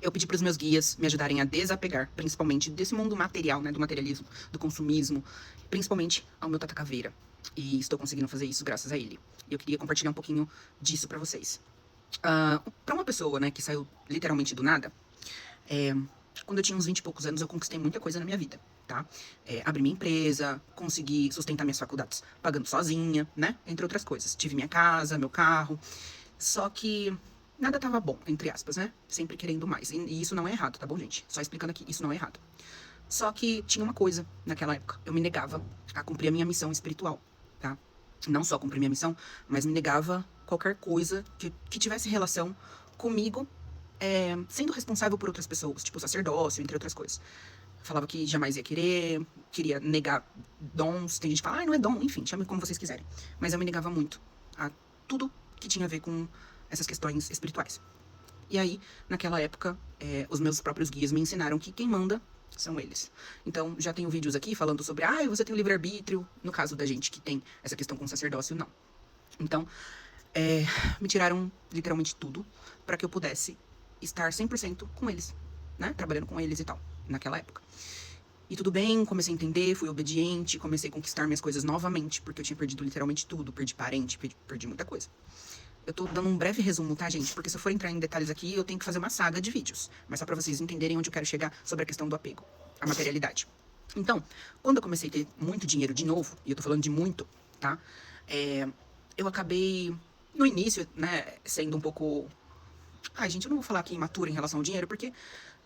eu pedi para os meus guias me ajudarem a desapegar, principalmente desse mundo material, né, do materialismo, do consumismo, principalmente ao meu Tata Caveira. E estou conseguindo fazer isso graças a ele. E eu queria compartilhar um pouquinho disso para vocês. Para uma pessoa, né, que saiu literalmente do nada, é, quando eu tinha uns 20 e poucos anos, eu conquistei muita coisa na minha vida, tá? Abri minha empresa, consegui sustentar minhas faculdades pagando sozinha, né? Entre outras coisas. Tive minha casa, meu carro. Só que nada tava bom, entre aspas, né? Sempre querendo mais. E isso não é errado, tá bom, gente? Só explicando aqui, isso não é errado. Só que tinha uma coisa naquela época. Eu me negava a cumprir a minha missão espiritual, tá? Não só cumprir minha missão, mas me negava qualquer coisa que tivesse relação comigo, sendo responsável por outras pessoas, tipo sacerdócio, entre outras coisas. Falava que jamais ia querer, queria negar dons. Tem gente que fala, não é dom, enfim, chame como vocês quiserem. Mas eu me negava muito a tudo que tinha a ver com essas questões espirituais. E aí, naquela época, os meus próprios guias me ensinaram que quem manda são eles. Então, já tenho vídeos aqui falando sobre, você tem o livre-arbítrio, no caso da gente que tem essa questão com o sacerdócio, não. Então, me tiraram literalmente tudo para que eu pudesse estar 100% com eles, né? Trabalhando com eles e tal, naquela época. E tudo bem, comecei a entender, fui obediente, comecei a conquistar minhas coisas novamente, porque eu tinha perdido literalmente tudo, perdi parente, perdi muita coisa. Eu tô dando um breve resumo, tá, gente? Porque se eu for entrar em detalhes aqui, eu tenho que fazer uma saga de vídeos. Mas só pra vocês entenderem onde eu quero chegar sobre a questão do apego, a materialidade. Então, quando eu comecei a ter muito dinheiro de novo, e eu tô falando de muito, tá? Eu acabei, no início, né, sendo um pouco... Ai, gente, eu não vou falar aqui imatura em relação ao dinheiro, porque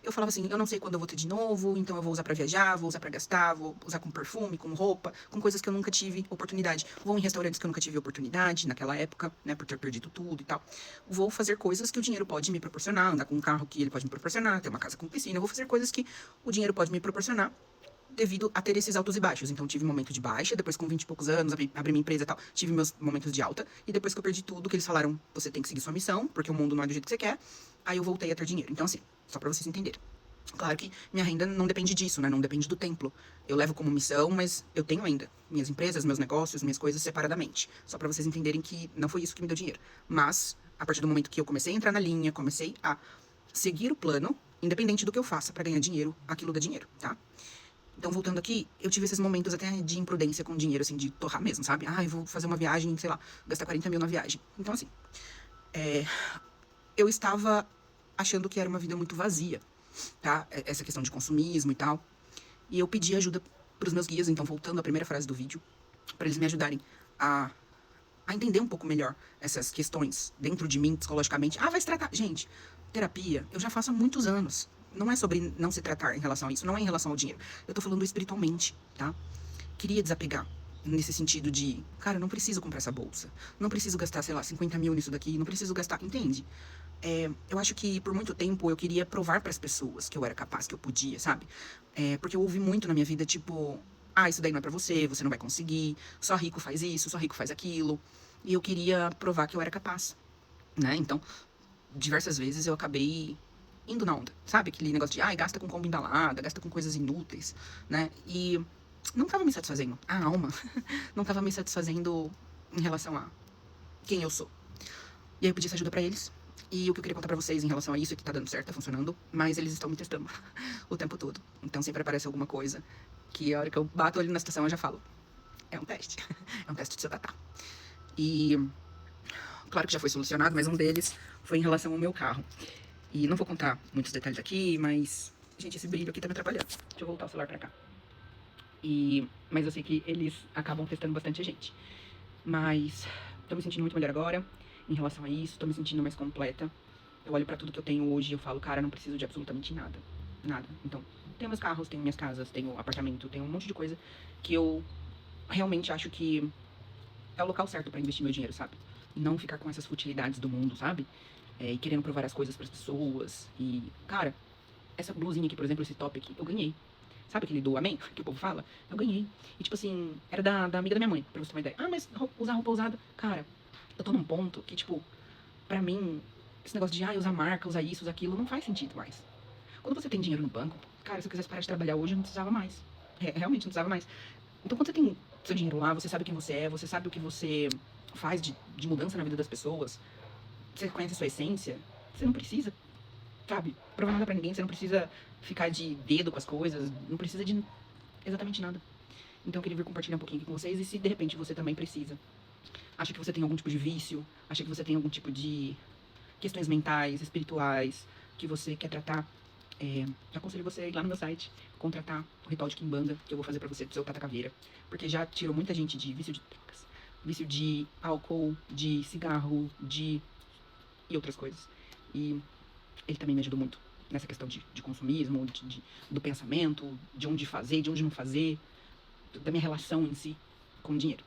eu falava assim, eu não sei quando eu vou ter de novo, então eu vou usar pra viajar, vou usar pra gastar, vou usar com perfume, com roupa, com coisas que eu nunca tive oportunidade. Vou em restaurantes que eu nunca tive oportunidade naquela época, né, por ter perdido tudo e tal. Vou fazer coisas que o dinheiro pode me proporcionar, andar com um carro que ele pode me proporcionar, ter uma casa com piscina. Eu vou fazer coisas que o dinheiro pode me proporcionar devido a ter esses altos e baixos. Então, tive um momento de baixa, depois com 20 e poucos anos, abri minha empresa e tal, tive meus momentos de alta, e depois que eu perdi tudo, que eles falaram, você tem que seguir sua missão, porque o mundo não é do jeito que você quer, aí eu voltei a ter dinheiro. Então, assim, só pra vocês entenderem. Claro que minha renda não depende disso, né? Não depende do templo. Eu levo como missão, mas eu tenho ainda minhas empresas, meus negócios, minhas coisas separadamente. Só pra vocês entenderem que não foi isso que me deu dinheiro. Mas, a partir do momento que eu comecei a entrar na linha, comecei a seguir o plano, independente do que eu faça pra ganhar dinheiro, aquilo dá dinheiro, tá? Então, voltando aqui, eu tive esses momentos até de imprudência com dinheiro, assim, de torrar mesmo, sabe? Eu vou fazer uma viagem, sei lá, gastar 40 mil na viagem. Então, assim, eu estava achando que era uma vida muito vazia, tá? Essa questão de consumismo e tal. E eu pedi ajuda pros meus guias, então, voltando à primeira frase do vídeo, para eles me ajudarem a, a entender um pouco melhor essas questões dentro de mim, psicologicamente. Vai se tratar. Gente, terapia, eu já faço há muitos anos. Não é sobre não se tratar em relação a isso, não é em relação ao dinheiro. Eu tô falando espiritualmente, tá? Queria desapegar nesse sentido de, cara, eu não preciso comprar essa bolsa. Não preciso gastar, sei lá, 50 mil nisso daqui. Não preciso gastar, entende? Eu acho que por muito tempo eu queria provar para as pessoas que eu era capaz, que eu podia, sabe? Porque eu ouvi muito na minha vida, tipo, isso daí não é pra você, você não vai conseguir, só rico faz isso, só rico faz aquilo. E eu queria provar que eu era capaz, né? Então, diversas vezes eu acabei indo na onda, sabe? Aquele negócio de, gasta com comida embalada, gasta com coisas inúteis, né? E não tava me satisfazendo, a alma não tava me satisfazendo em relação a quem eu sou. E aí eu pedi essa ajuda pra eles. E o que eu queria contar pra vocês em relação a isso é que tá dando certo, tá funcionando, mas eles estão me testando o tempo todo. Então sempre aparece alguma coisa que a hora que eu bato ali na estação eu já falo, é um teste. É um teste de seu tatá. E claro que já foi solucionado, mas um deles foi em relação ao meu carro. E não vou contar muitos detalhes aqui, mas... Gente, esse brilho aqui tá me atrapalhando. Deixa eu voltar o celular pra cá. Mas eu sei que eles acabam testando bastante a gente. Mas tô me sentindo muito melhor agora em relação a isso, tô me sentindo mais completa. Eu olho pra tudo que eu tenho hoje e eu falo, cara, não preciso de absolutamente nada. Nada. Então, tenho meus carros, tenho minhas casas, tenho apartamento, tenho um monte de coisa que eu realmente acho que é o local certo pra investir meu dinheiro, sabe? E não ficar com essas futilidades do mundo, sabe? E querendo provar as coisas pras pessoas. E, cara, essa blusinha aqui, por exemplo, esse top aqui, eu ganhei. Sabe aquele do amém, que o povo fala? Eu ganhei. E, tipo assim, era da amiga da minha mãe, pra você ter uma ideia. Mas usar roupa usada, cara, eu tô num ponto que, tipo, pra mim, esse negócio de, usar marca, usar isso, usar aquilo, não faz sentido mais. Quando você tem dinheiro no banco, cara, se eu quisesse parar de trabalhar hoje, eu não precisava mais. Realmente, não precisava mais. Então, quando você tem seu dinheiro lá, você sabe quem você é, você sabe o que você faz de mudança na vida das pessoas, você conhece a sua essência, você não precisa sabe? Provar nada pra ninguém, você não precisa ficar de dedo com as coisas, não precisa de exatamente nada. Então eu queria vir compartilhar um pouquinho aqui com vocês, e se de repente você também precisa, acha que você tem algum tipo de vício, acha que você tem algum tipo de questões mentais, espirituais, que você quer tratar, aconselho você a ir lá no meu site, contratar o ritual de Kimbanda, que eu vou fazer pra você do seu Tata Caveira, porque já tirou muita gente de vício de drogas, vício de álcool, de cigarro, e outras coisas. E ele também me ajudou muito nessa questão de consumismo, do pensamento, de onde fazer, de onde não fazer, da minha relação em si com o dinheiro.